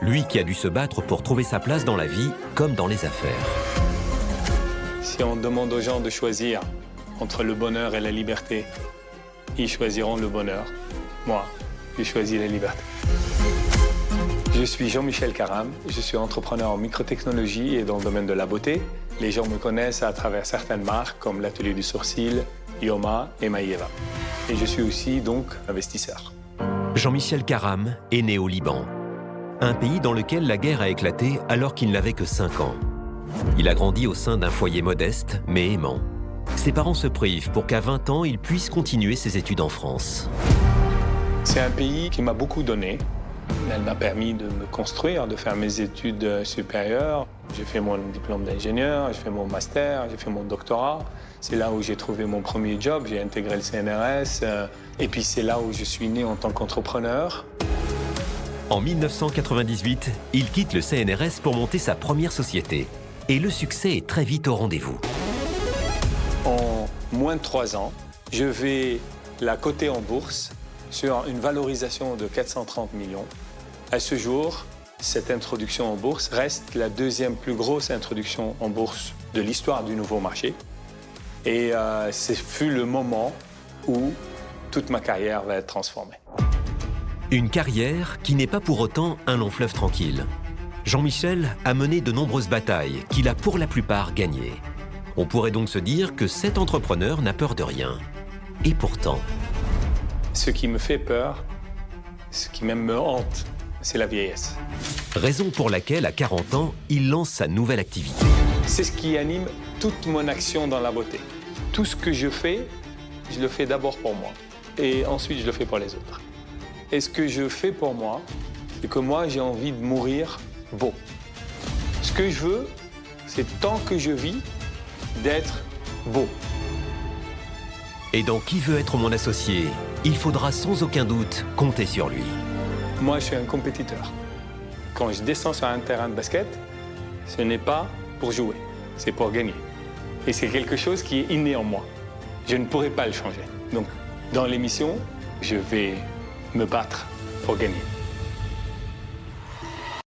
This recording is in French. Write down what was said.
Lui qui a dû se battre pour trouver sa place dans la vie comme dans les affaires. Si on demande aux gens de choisir entre le bonheur et la liberté, ils choisiront le bonheur. Moi, j'ai choisi la liberté. Je suis Jean-Michel Caram, je suis entrepreneur en microtechnologie et dans le domaine de la beauté. Les gens me connaissent à travers certaines marques comme l'Atelier du Sourcil, Ioma et Maïeva. Et je suis aussi donc investisseur. Jean-Michel Caram est né au Liban, un pays dans lequel la guerre a éclaté alors qu'il n'avait que 5 ans. Il a grandi au sein d'un foyer modeste mais aimant. Ses parents se privent pour qu'à 20 ans, il puisse continuer ses études en France. C'est un pays qui m'a beaucoup donné. Elle m'a permis de me construire, de faire mes études supérieures. J'ai fait mon diplôme d'ingénieur, j'ai fait mon master, j'ai fait mon doctorat. C'est là où j'ai trouvé mon premier job, j'ai intégré le CNRS. Et puis c'est là où je suis né en tant qu'entrepreneur. En 1998, il quitte le CNRS pour monter sa première société. Et le succès est très vite au rendez-vous. En moins de 3 ans, je vais la coter en bourse sur une valorisation de 430 millions. À ce jour, cette introduction en bourse reste la deuxième plus grosse introduction en bourse de l'histoire du nouveau marché. Et ce fut le moment où toute ma carrière va être transformée. Une carrière qui n'est pas pour autant un long fleuve tranquille. Jean-Michel a mené de nombreuses batailles qu'il a pour la plupart gagnées. On pourrait donc se dire que cet entrepreneur n'a peur de rien. Et pourtant... Ce qui me fait peur, ce qui même me hante, c'est la vieillesse. Raison pour laquelle, à 40 ans, il lance sa nouvelle activité. C'est ce qui anime toute mon action dans la beauté. Tout ce que je le fais d'abord pour moi. Et ensuite, je le fais pour les autres. Et ce que je fais pour moi, c'est que moi, j'ai envie de mourir beau. Ce que je veux, c'est tant que je vis, d'être beau. Et dans Qui veut être mon associé, il faudra sans aucun doute compter sur lui. Moi, je suis un compétiteur. Quand je descends sur un terrain de basket, ce n'est pas pour jouer, c'est pour gagner. Et c'est quelque chose qui est inné en moi. Je ne pourrai pas le changer. Donc, dans l'émission, je vais me battre pour gagner.